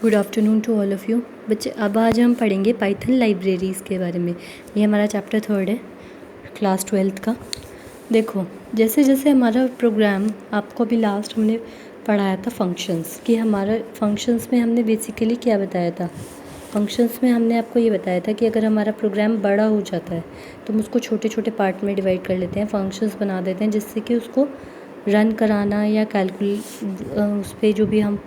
Good afternoon to all of you बच्चे। अब आज हम पढ़ेंगे पाइथन लाइब्रेरीज़ के बारे में। ये हमारा चैप्टर 3 है क्लास 12th का। देखो, जैसे जैसे हमारा प्रोग्राम, आपको अभी लास्ट हमने पढ़ाया था फंक्शंस कि हमारा फंक्शंस में हमने बेसिकली क्या बताया था। फंक्शंस में हमने आपको ये बताया था कि अगर हमारा प्रोग्राम बड़ा हो जाता है तो हम उसको छोटे छोटे पार्ट में डिवाइड कर लेते हैं, फंक्शंस बना देते हैं, जिससे कि उसको रन कराना या उस पर जो भी हम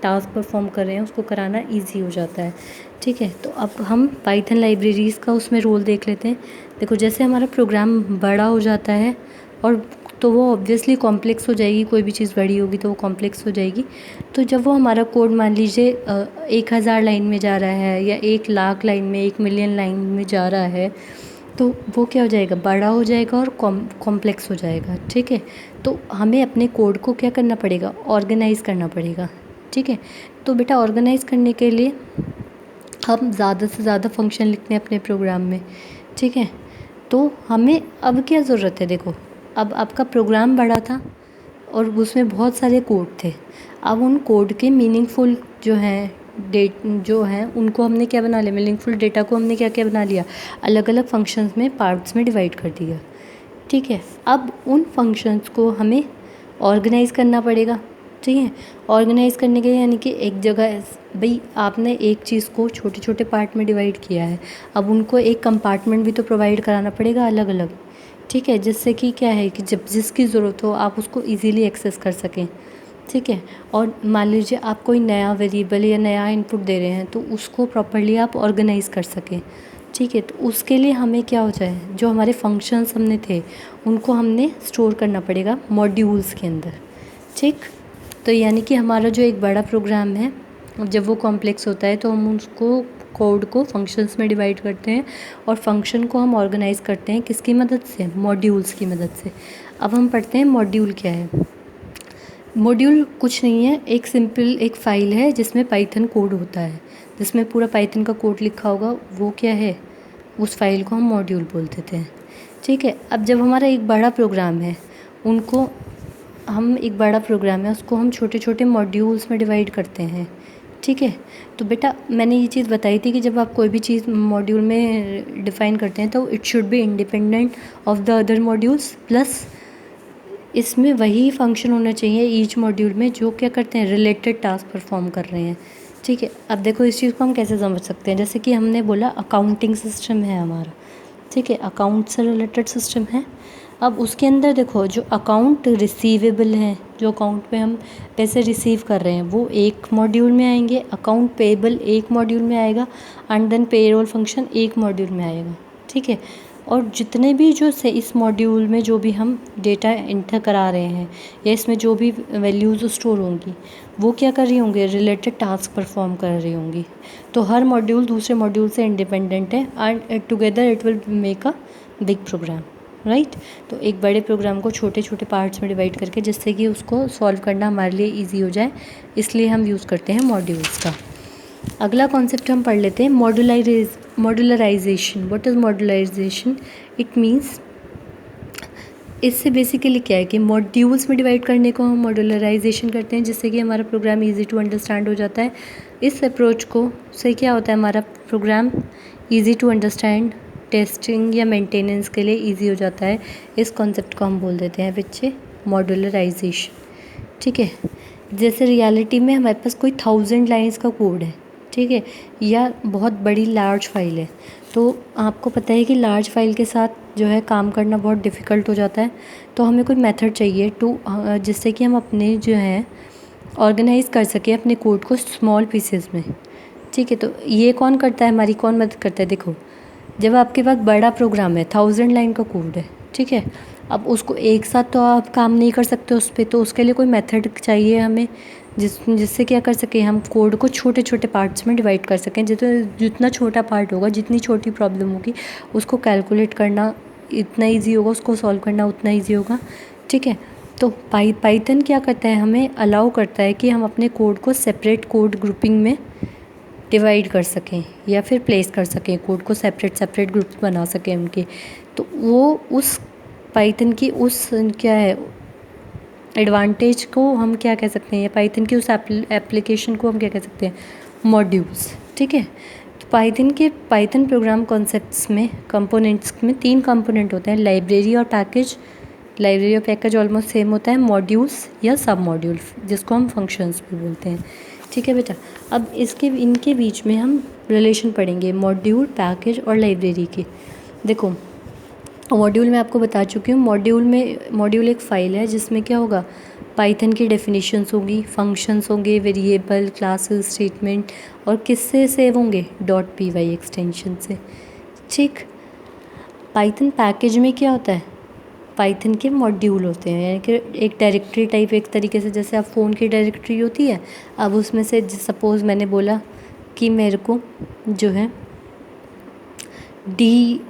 टास्क परफॉर्म कर रहे हैं उसको कराना इजी हो जाता है। ठीक है, तो अब हम पाइथन लाइब्रेरीज़ का उसमें रोल देख लेते हैं। देखो, जैसे हमारा प्रोग्राम बड़ा हो जाता है और तो वो ऑब्वियसली कॉम्प्लेक्स हो जाएगी, कोई भी चीज़ बड़ी होगी तो वो कॉम्प्लेक्स हो जाएगी। तो जब वो हमारा कोड मान लीजिए 1000 लाइन में जा रहा है या 1,00,000 लाइन में, 1,000,000 लाइन में जा रहा है, तो वो क्या हो जाएगा, बड़ा हो जाएगा और कॉम्प्लेक्स हो जाएगा। ठीक है, तो हमें अपने कोड को क्या करना पड़ेगा, ऑर्गेनाइज़ करना पड़ेगा। ठीक है, तो बेटा ऑर्गेनाइज़ करने के लिए हम ज़्यादा से ज़्यादा फंक्शन लिखते हैं अपने प्रोग्राम में। ठीक है, तो हमें अब क्या ज़रूरत है, देखो अब आपका प्रोग्राम बड़ा था और उसमें बहुत सारे कोड थे। अब उन कोड के मीनिंगफुल जो हैं उनको हमने क्या बना लिया, मीनिंगफुल डेटा को हमने क्या क्या बना लिया, अलग अलग फंक्शंस में, पार्ट्स में डिवाइड कर दिया। ठीक है, अब उन फंक्शंस को हमें ऑर्गेनाइज़ करना पड़ेगा। ठीक है, ऑर्गेनाइज़ करने के लिए यानी कि एक जगह, भाई आपने एक चीज़ को छोटे छोटे पार्ट में डिवाइड किया है, अब उनको एक कंपार्टमेंट भी तो प्रोवाइड कराना पड़ेगा अलग अलग। ठीक है, जिससे कि क्या है कि जब जिसकी ज़रूरत हो आप उसको इजीली एक्सेस कर सकें। ठीक है, और मान लीजिए आप कोई नया वेरिएबल या नया इनपुट दे रहे हैं तो उसको प्रॉपर्ली आप ऑर्गेनाइज़ कर सकें। ठीक है, तो उसके लिए हमें क्या हो जाए, जो हमारे फंक्शंस हमने थे उनको हमने स्टोर करना पड़ेगा मॉड्यूल्स के अंदर। ठीक, तो यानी कि हमारा जो एक बड़ा प्रोग्राम है, जब वो कॉम्प्लेक्स होता है तो हम उसको कोड को फंक्शंस में डिवाइड करते हैं और फंक्शन को हम ऑर्गेनाइज़ करते हैं किसकी मदद से, मॉड्यूल्स की मदद से। अब हम पढ़ते हैं मॉड्यूल क्या है। मॉड्यूल कुछ नहीं है, एक सिंपल एक फ़ाइल है जिसमें पाइथन कोड होता है, जिसमें पूरा पाइथन का कोड लिखा होगा, वो क्या है, उस फाइल को हम मॉड्यूल बोल देते हैं। ठीक है, अब जब हमारा एक बड़ा प्रोग्राम है, उसको हम छोटे छोटे मॉड्यूल्स में डिवाइड करते हैं। ठीक है, तो बेटा मैंने ये चीज़ बताई थी कि जब आप कोई भी चीज़ मॉड्यूल में डिफ़ाइन करते हैं तो it should be independent of the other modules, plus इसमें वही फंक्शन होना चाहिए ईच मॉड्यूल में जो क्या करते हैं, रिलेटेड टास्क परफॉर्म कर रहे हैं। ठीक है, अब देखो इस चीज़ को हम कैसे समझ सकते हैं, जैसे कि हमने बोला अकाउंटिंग सिस्टम है हमारा। ठीक है, अकाउंट से रिलेटेड सिस्टम है। अब उसके अंदर देखो, जो अकाउंट रिसीवेबल हैं, जो अकाउंट पे हम पैसे रिसीव कर रहे हैं, वो एक मॉड्यूल में आएंगे, अकाउंट पेएबल एक मॉड्यूल में आएगा, एंड देन पेरोल फंक्शन एक मॉड्यूल में आएगा। ठीक है, और जितने भी जो से इस मॉड्यूल में जो भी हम डेटा इंटर करा रहे हैं या इसमें जो भी वैल्यूज़ स्टोर होंगी, वो क्या कर रही होंगी, रिलेटेड टास्क परफॉर्म कर रही होंगी। तो हर मॉड्यूल दूसरे मॉड्यूल से इंडिपेंडेंट है and together it will make a big program, right. तो एक बड़े प्रोग्राम को छोटे छोटे पार्ट्स में डिवाइड करके, जिससे कि उसको सॉल्व करना हमारे लिए ईजी हो जाए, इसलिए हम यूज़ करते हैं मॉड्यूल्स का। अगला कॉन्सेप्ट हम पढ़ लेते हैं, modularisation. What is modularisation? It means, इससे बेसिकली क्या है कि मॉड्यूल्स में डिवाइड करने को हम मॉड्यूलराइजेशन करते हैं, जिससे कि हमारा प्रोग्राम इजी टू अंडरस्टैंड हो जाता है। इस अप्रोच को से क्या होता है, हमारा program easy to understand, testing या मेंटेनेंस के लिए इजी हो जाता है। इस कॉन्सेप्ट को हम बोल देते हैं बच्चे मॉड्यूलराइजेशन। ठीक है, जैसे रियलिटी में हमारे पास कोई 1000 लाइन्स का कोड है, ठीक है, या बहुत बड़ी लार्ज फाइल है, तो आपको पता है कि लार्ज फाइल के साथ जो है काम करना बहुत डिफ़िकल्ट हो जाता है। तो हमें कोई मेथड चाहिए जिससे कि हम अपने जो है ऑर्गेनाइज़ कर सकें अपने कोड को स्मॉल पीसेस में। ठीक है, तो ये कौन करता है, हमारी कौन मदद करता है। देखो, जब आपके पास बड़ा प्रोग्राम है, 1000 लाइन का कोड है, ठीक है, अब उसको एक साथ तो आप काम नहीं कर सकते उस पर, तो उसके लिए कोई मेथड चाहिए हमें जिससे क्या कर सकें, हम कोड को छोटे छोटे पार्ट्स में डिवाइड कर सकें। जितना छोटा पार्ट होगा, जितनी छोटी प्रॉब्लम होगी, उसको कैलकुलेट करना इतना ईजी होगा, उसको सॉल्व करना उतना ईजी होगा। ठीक है, तो पाइथन क्या करता है, हमें अलाउ करता है कि हम अपने कोड को सेपरेट कोड ग्रुपिंग में डिवाइड कर सकें या फिर प्लेस कर सकें, कोड को सेपरेट ग्रुप्स बना सकें उनके। तो वो उस पाइथन की उस क्या है एडवांटेज को हम क्या कह सकते हैं, या पाइथन की उस एप्लीकेशन को हम क्या कह सकते हैं, मॉड्यूल्स। ठीक है, तो पाइथन प्रोग्राम कॉन्सेप्ट्स में कंपोनेंट्स में 3 कंपोनेंट होते हैं, लाइब्रेरी और पैकेज। लाइब्रेरी और पैकेज ऑलमोस्ट सेम होता है, मॉड्यूल्स या सब मॉड्यूल जिसको हम फंक्शंस भी बोलते हैं। ठीक है बेटा, अब इनके बीच में हम रिलेशन पढ़ेंगे मॉड्यूल, पैकेज और लाइब्रेरी की। देखो, मॉड्यूल मैं आपको बता चुकी हूँ। मॉड्यूल एक फ़ाइल है जिसमें क्या होगा, पाइथन की डेफिनेशंस होंगी, फंक्शंस होंगे, वेरिएबल, क्लासेस, स्टेटमेंट, और किससे सेव होंगे, .py एक्सटेंशन से। ठीक, पाइथन पैकेज में क्या होता है, पाइथन के मॉड्यूल होते हैं, यानी कि एक डायरेक्टरी टाइप, एक तरीके से जैसे आप फ़ोन की डायरेक्टरी होती है। अब उसमें से सपोज़ मैंने बोला कि मेरे को जो है डी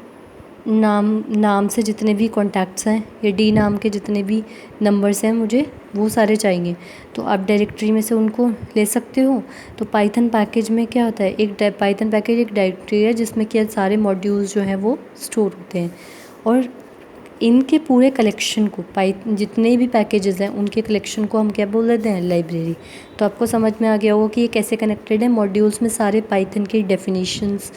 नाम से जितने भी कॉन्टैक्ट्स हैं या डी नाम के जितने भी नंबर्स हैं मुझे वो सारे चाहिए, तो आप डायरेक्टरी में से उनको ले सकते हो। तो पाइथन पैकेज में क्या होता है, पाइथन पैकेज एक डायरेक्टरी है जिसमें क्या सारे मॉड्यूल्स जो हैं वो स्टोर होते हैं, और इनके पूरे कलेक्शन को जितने भी पैकेजेस हैं उनके कलेक्शन को हम क्या बोल देते हैं, लाइब्रेरी। तो आपको समझ में आ गया होगा कि ये कैसे कनेक्टेड है। मॉड्यूल्स में सारे पाइथन की डेफिनेशंस,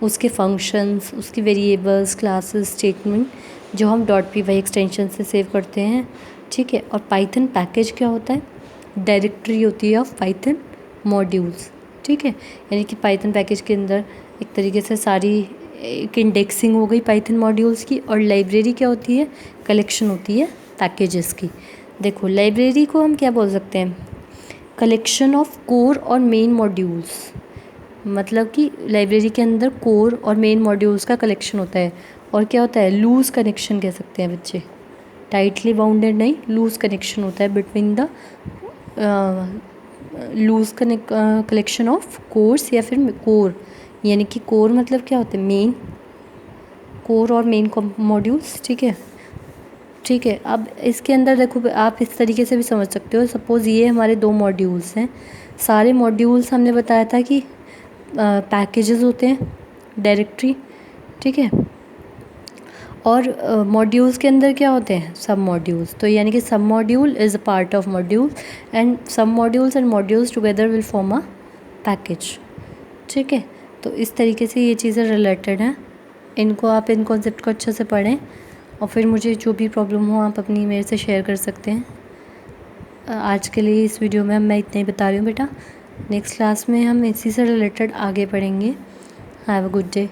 उसके फंक्शंस, उसकी वेरिएबल्स, क्लासेस, स्टेटमेंट जो हम .py एक्सटेंशन से सेव करते हैं। ठीक है, और पाइथन पैकेज क्या होता है, डायरेक्टरी होती है ऑफ पाइथन मॉड्यूल्स। ठीक है, यानी कि पाइथन पैकेज के अंदर एक तरीके से सारी एक इंडेक्सिंग हो गई पाइथन मॉड्यूल्स की, और लाइब्रेरी क्या होती है, कलेक्शन होती है पैकेजेस की। देखो, लाइब्रेरी को हम क्या बोल सकते हैं, कलेक्शन ऑफ कोर और मेन मॉड्यूल्स। मतलब कि लाइब्रेरी के अंदर कोर और मेन मॉड्यूल्स का कलेक्शन होता है, और क्या होता है, लूज़ कनेक्शन कह सकते हैं बच्चे, टाइटली बाउंडेड नहीं, लूज़ कनेक्शन होता है between the loose collection of course या फिर कोर, यानी कि कोर मतलब क्या होता है, मेन, कोर और मेन मॉड्यूल्स। ठीक है, ठीक है। अब इसके अंदर देखो, आप इस तरीके से भी समझ सकते हो। सपोज़ ये हमारे 2 मॉड्यूल्स हैं, सारे मॉड्यूल्स हमने बताया था कि पैकेजेस होते हैं, डायरेक्टरी। ठीक है, और मॉड्यूल्स के अंदर क्या होते हैं, सब मॉड्यूल्स। तो यानी कि sub module is a part of module, and sub modules and modules together will form a package. ठीक है, तो इस तरीके से ये चीज़ें रिलेटेड हैं। इनको आप इन कॉन्सेप्ट को अच्छे से पढ़ें, और फिर मुझे जो भी प्रॉब्लम हो आप अपनी मेरे से शेयर कर सकते हैं। आज के लिए इस वीडियो में मैं इतना ही बता रही हूँ बेटा। नेक्स्ट क्लास में हम इसी से रिलेटेड आगे पढ़ेंगे। Have a good day.